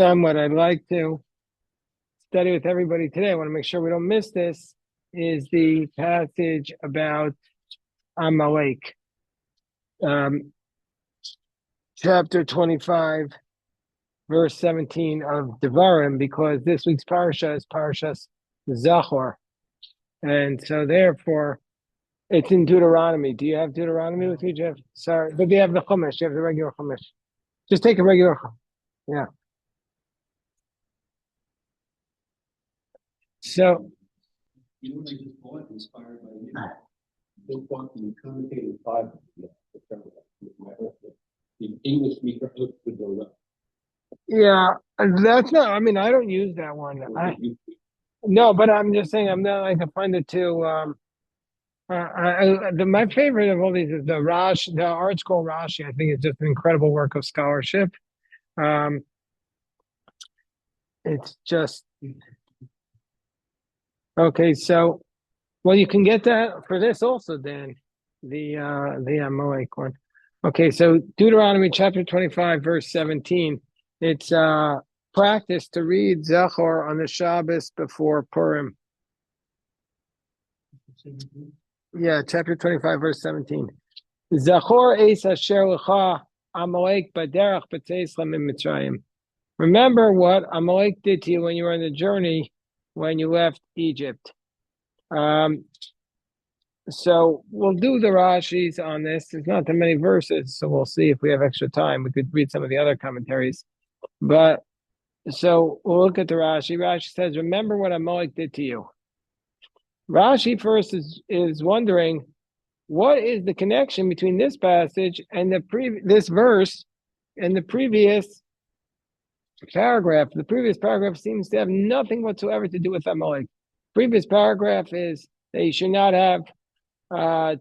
What I'd like to study with everybody today, I want to make sure we don't miss this, is the passage about Amalek, um, chapter 25, verse 17 of Devarim, because this week's parsha is Parshas Zachor. And so therefore, it's in Deuteronomy. Do you have Deuteronomy with you, Jeff? Sorry, but do you have the Chumash? You have the regular Chumash. Just take a regular Chumash. Yeah. So, You know what I just bought, inspired by you? Just bought the commentated Bible. The English speaker look for those up. yeah, that's not, I mean, I don't use that one. No, but I'm just saying I'm not like a find it too. My favorite of all these is the Art Scroll Rashi. I think it's just an incredible work of scholarship. Um, it's just okay. So, well, you can get that for this also, Dan. The Amalek one. Okay, so Deuteronomy chapter 25, verse 17. It's practice to read Zachor on the Shabbos before Purim. Yeah, chapter 25, verse 17. Zachor es asher lecha Amalek baderach b'tzeis lamim Mitzrayim. Remember what Amalek did to you when you were on the journey when you left Egypt. So we'll do the Rashis on this. There's not that many verses, so we'll see if we have extra time. We could read some of the other commentaries. But so we'll look at the Rashi. Rashi says, remember what Amalek did to you. Rashi first is wondering, what is the connection between this passage and this verse and the previous paragraph? The previous paragraph seems to have nothing whatsoever to do with Amalek. Previous paragraph is that you should not have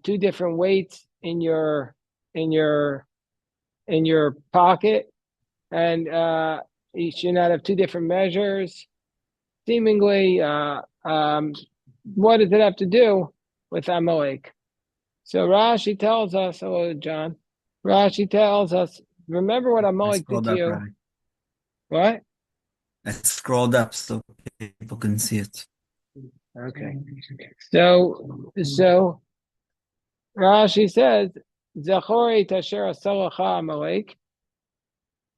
two different weights in your pocket, and you should not have two different measures. Seemingly, what does it have to do with Amalek? So Rashi tells us, hello, John. Rashi tells us, remember what I Amalek did scrolled to up, you. Rabbi. What? I scrolled up so people can see it. Okay. So Rashi says, Zachori tasher asalacha Amalek.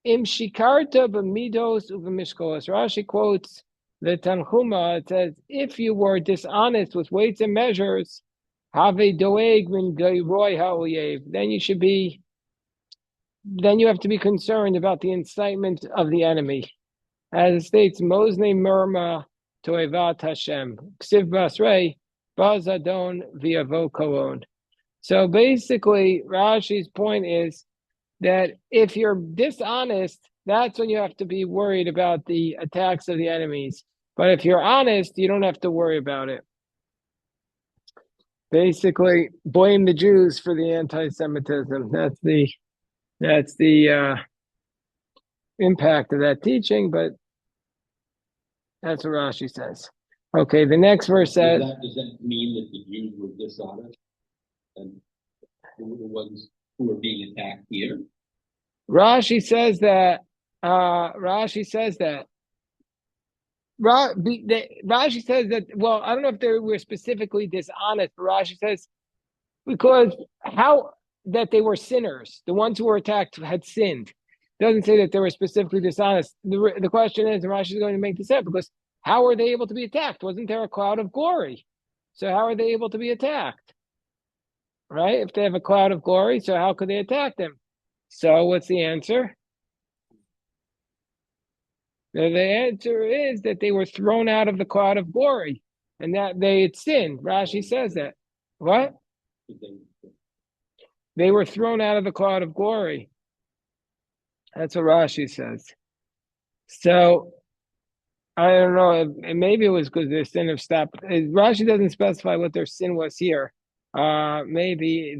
Im shikarta b'midos uv'mishkolos. Rashi quotes the Tanchuma. It says, if you were dishonest with weights and measures, have doeg min goyroi ha'oyev. Then you have to be concerned about the incitement of the enemy. As it states, Mosne Murma Toevat Hashem. Ksiv Basrei, Bazadon Viavo Kolon. So basically, Rashi's point is that if you're dishonest, that's when you have to be worried about the attacks of the enemies. But if you're honest, you don't have to worry about it. Basically, blame the Jews for the anti-Semitism. That's the impact of that teaching, but that's what Rashi says. Okay, the next verse says... Does that mean that the Jews were dishonest and who were the ones who were being attacked here? Rashi says that. Rashi says that. Rashi says that. Well, I don't know if they were specifically dishonest, but Rashi says because how that they were sinners. The ones who were attacked had sinned. It doesn't say that they were specifically dishonest. The question is, and Rashi is going to make this up because how are they able to be attacked? Wasn't there a cloud of glory? So how are they able to be attacked? Right? If they have a cloud of glory, so how could they attack them? So what's the answer? The answer is that they were thrown out of the cloud of glory and that they had sinned. Rashi says that. What? They were thrown out of the cloud of glory. That's what Rashi says. So I don't know. Maybe it was because their sin have stopped. Rashi doesn't specify what their sin was here. Maybe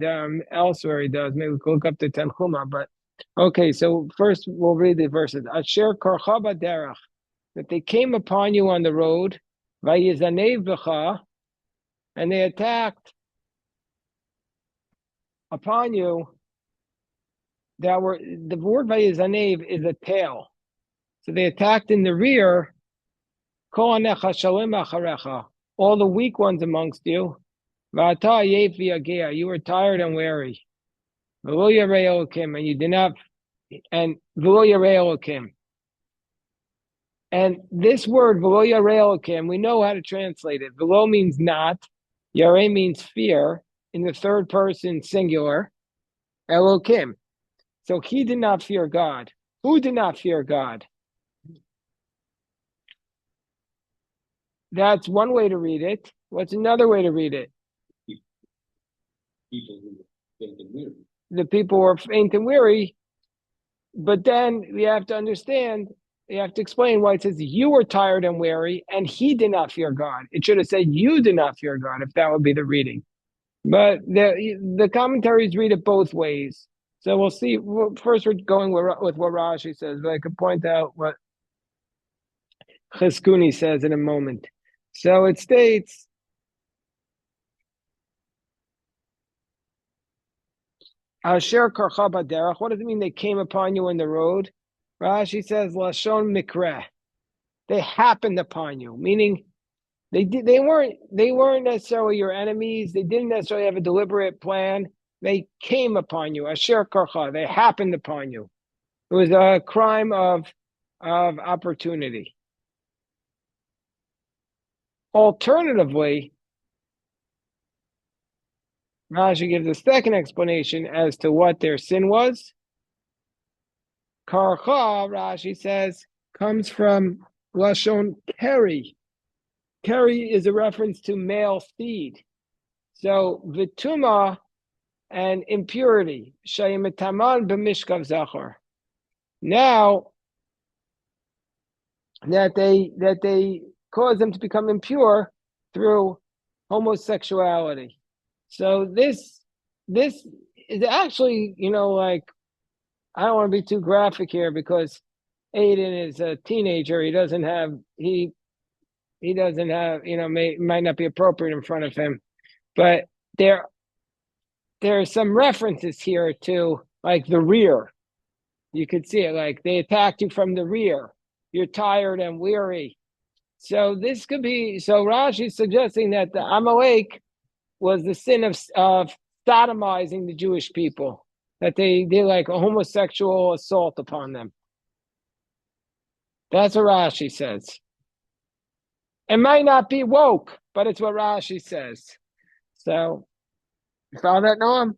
elsewhere he does. Maybe we could look up the Tanchuma. But okay, so first we'll read the verses. Asher karcha derech, that they came upon you on the road, vayizanev b'cha, and they attacked upon you. The word vayizanev is a tail. So they attacked in the rear. All the weak ones amongst you. You were tired and weary. And you did not, and and this word, we know how to translate it. Velo means not. Yare means fear in the third person singular. Elokim. So he did not fear God. Who did not fear God? That's one way to read it. What's another way to read it? People who were faint and weary. The people were faint and weary. But then we have to understand, you have to explain why it says you were tired and weary and he did not fear God. It should have said you did not fear God if that would be the reading. But the commentaries read it both ways. So we'll see. First, we're going with what Rashi says, but I could point out what Cheskuni says in a moment. So it states, Asher karcha baderach. What does it mean they came upon you in the road? Rashi says, Lashon mikreh. They happened upon you, meaning they weren't necessarily your enemies. They didn't necessarily have a deliberate plan. They came upon you. Asher karcha. They happened upon you. It was a crime of opportunity. Alternatively, Rashi gives a second explanation as to what their sin was. Karcha, Rashi says, comes from Lashon Keri. Keri is a reference to male seed. So vituma and impurity. Shayimetaman b'mishkav zachor. Now that they cause them to become impure through homosexuality. So this is actually, like, I don't want to be too graphic here because Aiden is a teenager. He doesn't have, might not be appropriate in front of him. But there are some references here to, like, the rear. You could see it, like they attacked you from the rear. You're tired and weary. So this could be, so Rashi is suggesting that the Amalek was the sin of sodomizing the Jewish people, that they did like a homosexual assault upon them. That's what Rashi says. It might not be woke, but it's what Rashi says. So, you follow that, Noam?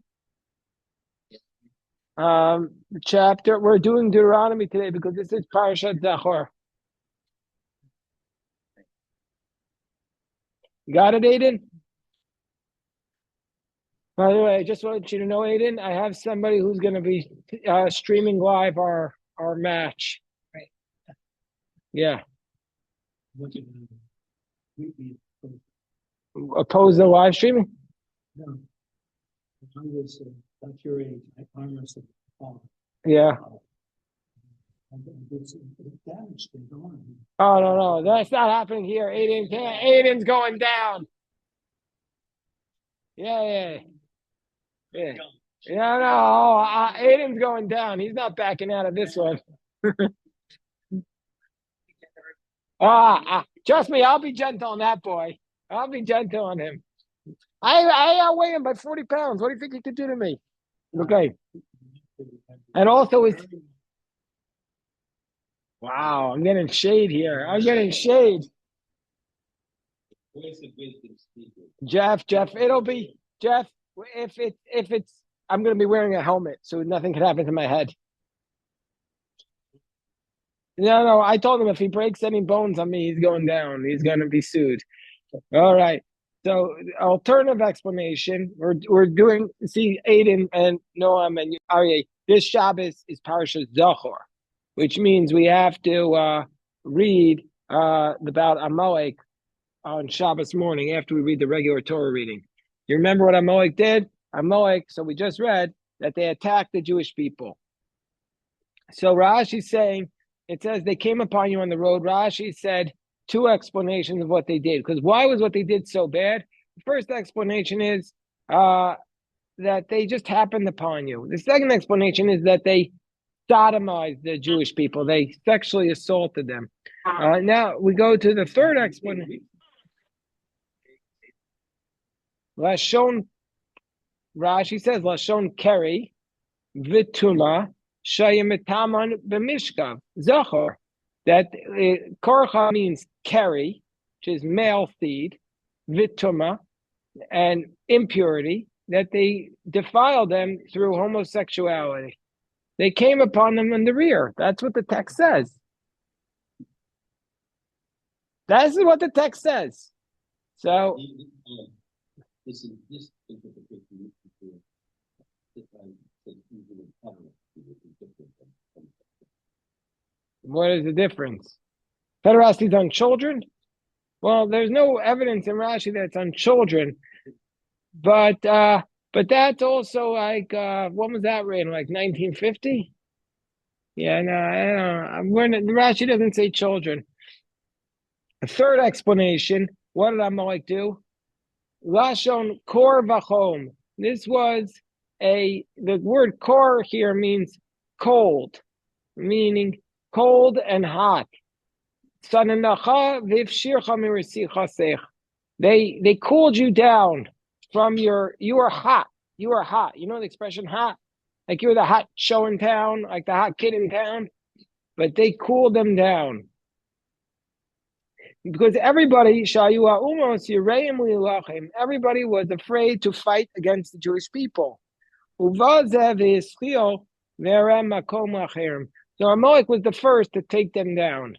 Chapter, we're doing Deuteronomy today because this is Parashat Zachor. Got it, Aiden? By the way, I just want you to know, Aiden, I have somebody who's going to be streaming live our match. Right. Yeah. What did we Oppose the live streaming? No. I was about your age. I promised it. Yeah. It's damaged and gone. Oh, no. That's not happening here. Aiden's going down. Yeah. No. Aiden's going down. He's not backing out of this one. Trust me, I'll be gentle on that boy. I'll be gentle on him. I outweigh him by 40 pounds. What do you think he could do to me? Okay. And also it's... Wow, I'm getting shade here. I'm getting shade. Jeff, it'll be... Jeff, if it's... I'm going to be wearing a helmet, so nothing can happen to my head. No, I told him if he breaks any bones on me, he's going down. He's going to be sued. All right. So, alternative explanation. We're doing, see, Aiden and Noam and Aryeh, this Shabbos is Parashat Zachor, which means we have to read about Amalek on Shabbos morning after we read the regular Torah reading. You remember what Amalek did? Amalek, so we just read that they attacked the Jewish people. So Rashi's saying, it says they came upon you on the road. Rashi said two explanations of what they did. Because why was what they did so bad? The first explanation is that they just happened upon you. The second explanation is that they sodomized the Jewish people. They sexually assaulted them. Now we go to the third explanation. Lashon, Rashi says, Lashon Keri, Vituma, Shayimitaman B'mishkav, Zachor. That Korcha means Keri, which is male seed, Vituma, and impurity, that they defiled them through homosexuality. They came upon them in the rear. That's what the text says. This is what the text says. So, This interpretation what is the difference? Pederasty is on children? Well, there's no evidence in Rashi that it's on children, but that's also like when was that written? Like 1950? Yeah, no, I don't know. Rashi doesn't say children. A third explanation. What did Amalek do? Lashon kor v'chom. This was the word kor here means cold, meaning cold and hot. They cooled you down from you were hot. You were hot. You know the expression hot? Like you were the hot show in town, like the hot kid in town. But they cooled them down. Because everybody was afraid to fight against the Jewish people. So Amalek was the first to take them down,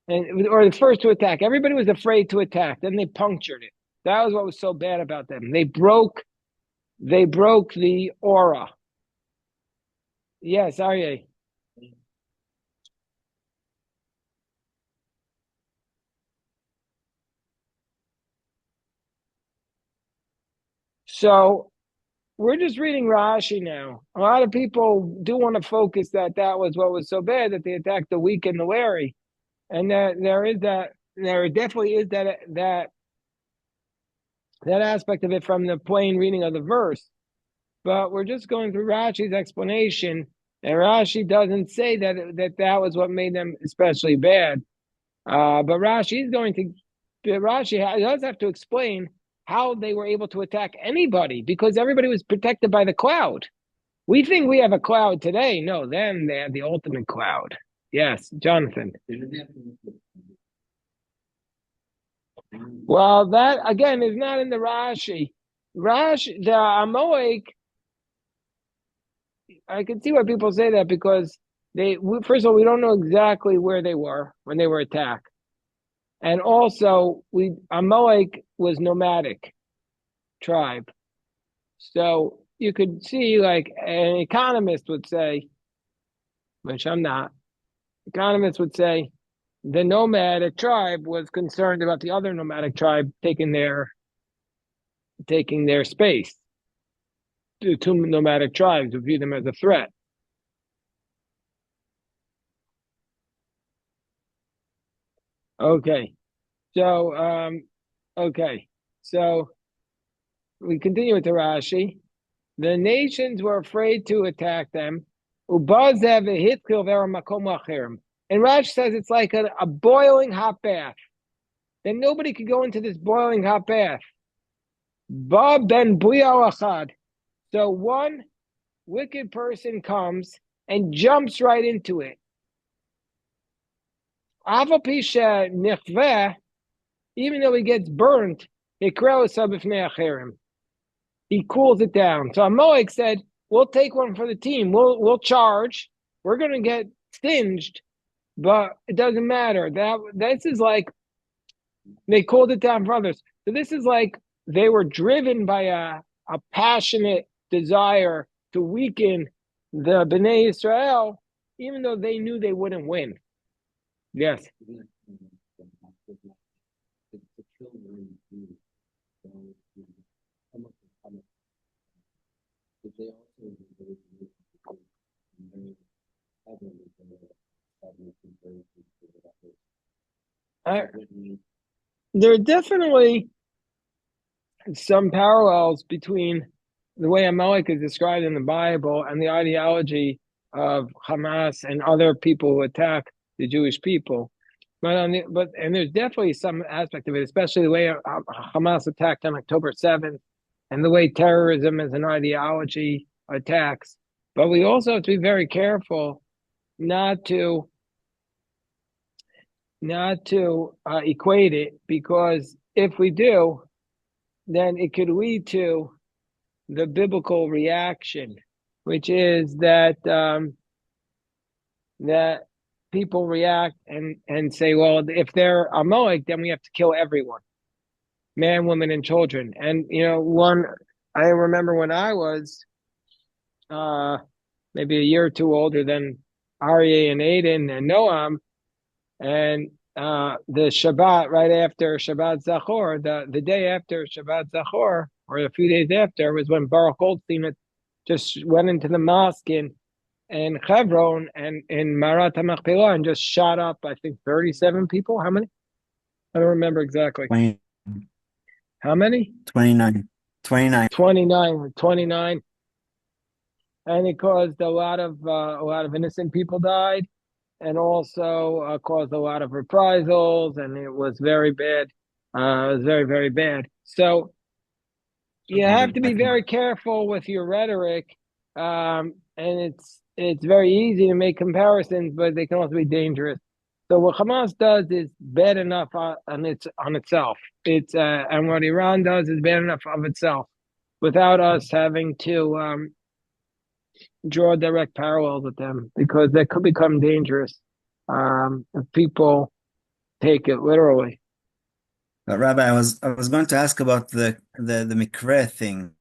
or the first to attack. Everybody was afraid to attack. Then they punctured it. That was what was so bad about them. They broke the aura. Yes, Aryeh. So we're just reading Rashi now. A lot of people do want to focus that was what was so bad, that they attacked the weak and the wary, and that there definitely is that aspect of it from the plain reading of the verse. But we're just going through Rashi's explanation, and Rashi doesn't say that was what made them especially bad. But Rashi does have to explain how they were able to attack anybody, because everybody was protected by the cloud. We think we have a cloud today. No, then they had the ultimate cloud. Yes, Jonathan. Well, that again is not in the Rashi. The Amalek, I can see why people say that, because first of all, we don't know exactly where they were when they were attacked. And also, Amalek was nomadic tribe. So you could see, like an economist would say, which I'm not, economists would say the nomadic tribe was concerned about the other nomadic tribe taking their space. The two nomadic tribes would view them as a threat. Okay. So, So we continue with the Rashi. The nations were afraid to attack them. And Rashi says it's like a boiling hot bath. Then nobody could go into this boiling hot bath. Ba ben achad. So one wicked person comes and jumps right into it. Even though he gets burnt, he cools it down. So Amalek said, "We'll take one for the team. We'll charge. We're going to get singed, but it doesn't matter. This is like they cooled it down for others. So this is like they were driven by a passionate desire to weaken the Bnei Israel, even though they knew they wouldn't win." Yes. There are definitely some parallels between the way Amalek is described in the Bible and the ideology of Hamas and other people who attack the Jewish people. And there's definitely some aspect of it, especially the way Hamas attacked on October 7th and the way terrorism as an ideology attacks. But we also have to be very careful not to equate it, because if we do, then it could lead to the biblical reaction, which is that that people react and say, well, if they're Amalek, then we have to kill everyone, man, women, and children. And I remember when I was maybe a year or two older than Aryeh and Aiden and Noam, and the Shabbat right after Shabbat Zachor, the day after Shabbat Zachor, or a few days after, was when Baruch Goldstein just went into the mosque in Hebron and in Marat HaMachpelah and just shot up, I think, 37 people. How many? I don't remember exactly. 20, How many? 29. 29. 29. And it caused a lot of innocent people died, and also caused a lot of reprisals, and it was very bad. It was very, very bad. So you have to be very careful with your rhetoric, and it's very easy to make comparisons, but they can also be dangerous. So what Hamas does is bad enough on itself. And what Iran does is bad enough of itself, without us having to draw direct parallels with them, because that could become dangerous if people take it literally. Rabbi, I was going to ask about the Mikra thing.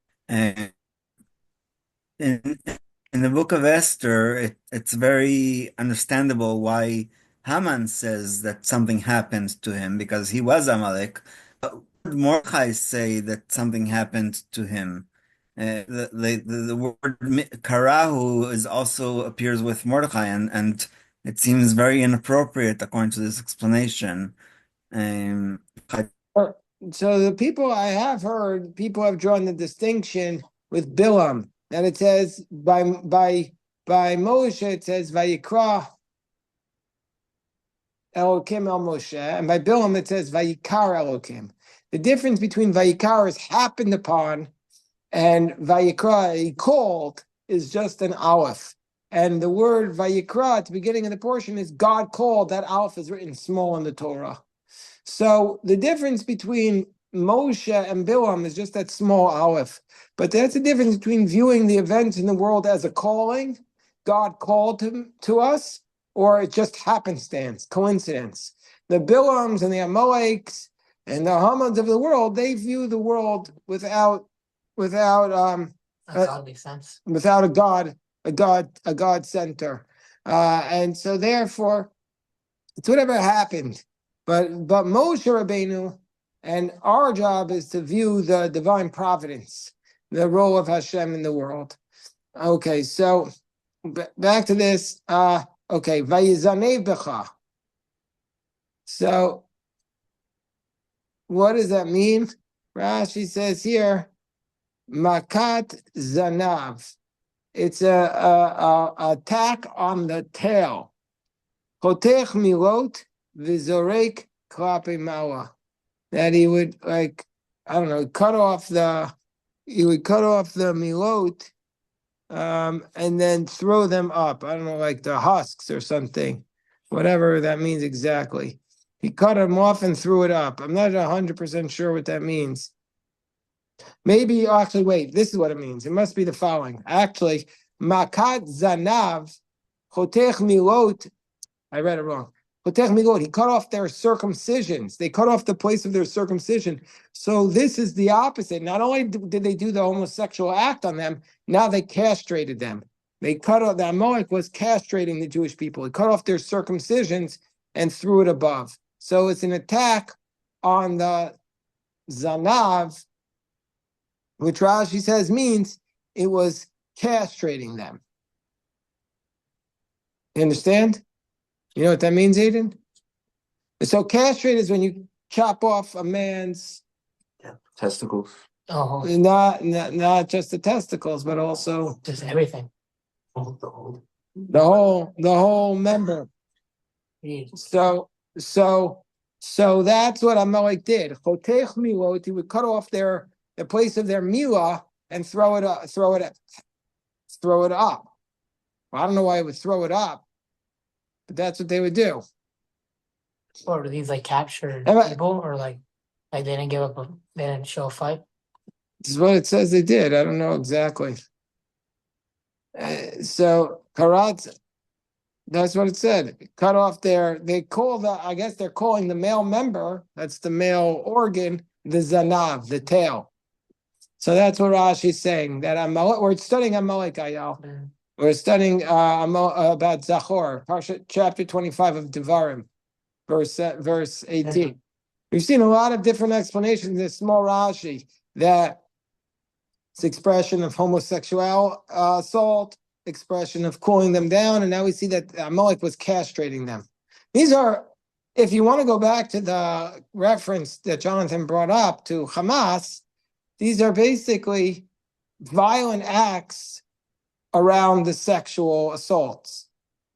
In in the book of Esther, it's very understandable why Haman says that something happened to him because he was Amalek. But what did Mordechai say that something happened to him? The word karahu is also appears with Mordechai, and it seems very inappropriate according to this explanation. Um, So the people I have heard, people have drawn the distinction with Bilam, and it says by Moshe, it says Vayikra Elokim el Moshe, and by Bilam it says Vayikar Elokim. The difference between Vayikar is happened upon, and Vayikra, he called, is just an aleph. And the word Vayikra at the beginning of the portion is God called. That aleph is written small in the Torah. So the difference between Moshe and Bilam is just that small aleph. But that's the difference between viewing the events in the world as a calling, God called to us, or it just happenstance, coincidence. The Bilams and the Amaleks and the Hamans of the world, they view the world without sense. Without a God center. And so therefore, it's whatever happened. But Moshe Rabbeinu, and our job is to view the divine providence, the role of Hashem in the world. Okay, so back to this. Okay, Vayizaneh Becha. So what does that mean? Rashi says here, Makat Zanav. It's a attack on the tail. Chotech milot v'zorek klape mawa. That he would cut off the milot, and then throw them up. I don't know, like the husks or something, whatever that means exactly. He cut them off and threw it up. I'm not 100% sure what that means. Maybe, actually, wait, this is what it means. It must be the following. Actually, Makat Zanav, Chotech Milot, I read it wrong. Chotech Milot, he cut off their circumcisions. They cut off the place of their circumcision. So this is the opposite. Not only did they do the homosexual act on them, now they castrated them. They cut off, the Amalek was castrating the Jewish people. He cut off their circumcisions and threw it above. So it's an attack on the Zanav, which Rashi says means it was castrating them. You understand? You know what that means, Aiden? So castrate is when you chop off a man's testicles. Oh, not just the testicles, but also Just everything. All. the whole member. So so so that's what Amalek did. Chotech milot, he would cut off the place of their milah and throw it up. Well, I don't know why he would throw it up, but that's what they would do. Or were these like captured people, or like they didn't give up, they didn't show a fight? This is what it says they did. I don't know exactly. So Karatz, that's what it said. Cut off I guess they're calling the male member, that's the male organ, the zanav, the tail. So that's what Rashi's saying, that Amalek, we're studying Amalek, Ayal. We're studying about Zachor, chapter 25 of Devarim, verse 18. We've seen a lot of different explanations in this small Rashi, that it's expression of homosexual assault, expression of cooling them down, and now we see that Amalek was castrating them. These are, if you want to go back to the reference that Jonathan brought up to Hamas, these are basically violent acts around the sexual assaults.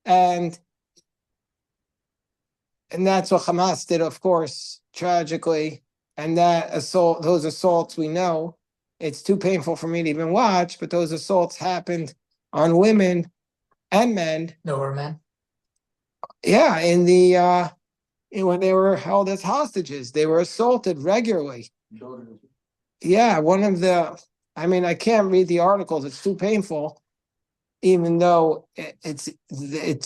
And that's what Hamas did, of course, tragically. And those assaults, we know, it's too painful for me to even watch, but those assaults happened on women and men. No, were men. Yeah, when they were held as hostages, they were assaulted regularly. Yeah, I can't read the articles, it's too painful, even though it's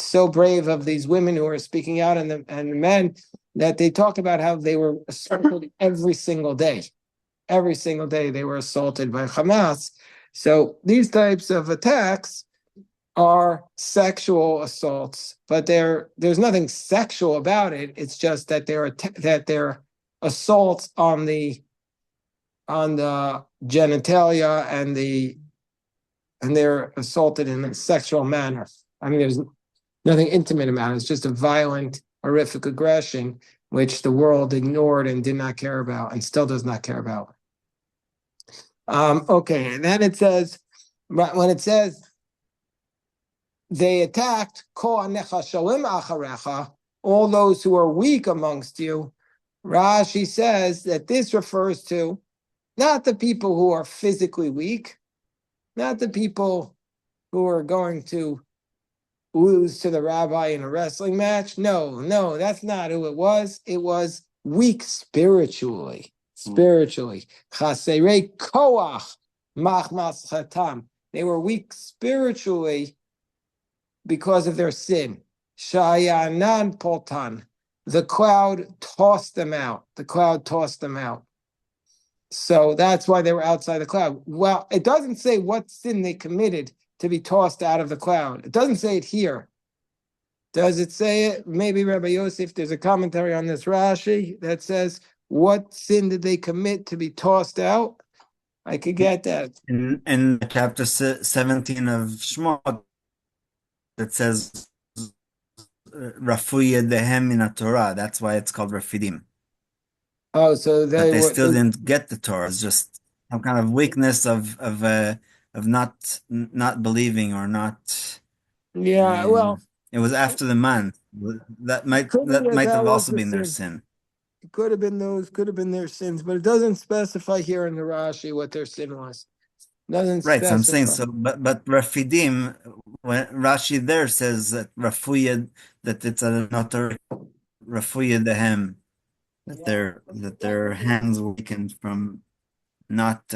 so brave of these women who are speaking out, and the men, that they talk about how they were assaulted every single day. Every single day they were assaulted by Hamas. So these types of attacks are sexual assaults, but there's nothing sexual about it. It's just that they're assaults on the genitalia, and they're assaulted in a sexual manner. I mean, there's nothing intimate about it. It's just a violent, horrific aggression, which the world ignored and did not care about, and still does not care about. Okay, and then it says, when it says they attacked all those who are weak amongst you, Rashi says that this refers to not the people who are physically weak, not the people who are going to lose to the rabbi in a wrestling match. No, that's not who it was. It was weak spiritually. Chaserei koach machmas chatam. They were weak spiritually because of their sin. Shayanan poltan. The cloud tossed them out. So that's why they were outside the cloud. Well, it doesn't say what sin they committed to be tossed out of the cloud. It doesn't say it here. Does it say it? Maybe Rabbi Yosef, there's a commentary on this Rashi that says, what sin did they commit to be tossed out? I could get that. In chapter 17 of Shmot, it says, Rafuya dehem min Torah. That's why it's called Rafidim. Oh, so they still didn't get the Torah. It's just some kind of weakness of not believing or not. Yeah, well, it was after the man. That might have also been their sin. It could have been their sins, but it doesn't specify here in the Rashi what their sin was. Doesn't right. specify. So I'm saying so, but Rafidim, when Rashi there says that Rafuya, that it's not a Rafuya dehem. That their hands weakened from not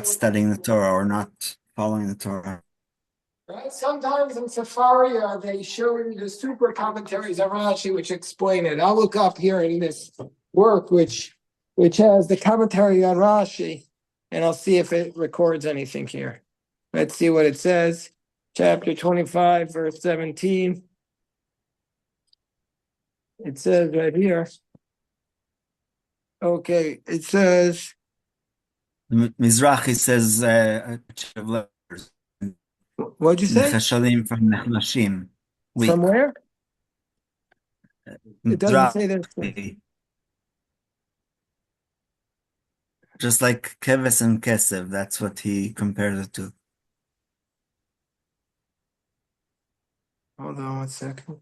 studying the Torah or not following the Torah. Right. Sometimes in Sefaria they show you the super commentaries of Rashi which explain it. I'll look up here in this work which has the commentary on Rashi, and I'll see if it records anything here. Let's see what it says. Chapter 25, verse 17. It says right here. Okay, it says. Mizrahi says, what'd you say? From Nechlashim. From where? It doesn't say that. Just like Keves and Kesev, that's what he compares it to. Hold on 1 second.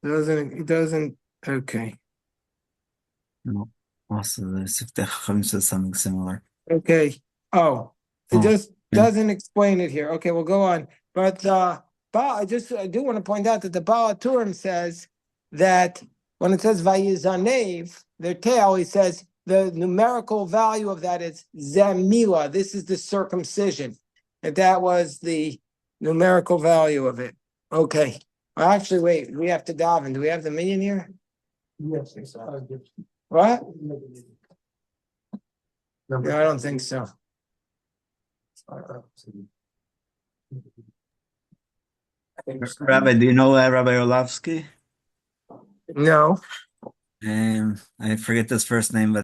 It doesn't, okay. No. Also, the Siftei Chachamim says something similar. Okay. Oh, it Oh, just yeah. doesn't explain it here. Okay, we'll go on. But I do want to point out that the Baal Turim says that when it says Vayizanev, their tail, he says the numerical value of that is Zamila. This is the circumcision. That was the numerical value of it. Okay. Well, actually, wait, we have to daven. Do we have the million here? Yes. What? No, I don't think so. Rabbi, do you know Rabbi Orlovsky? No. I forget his first name, but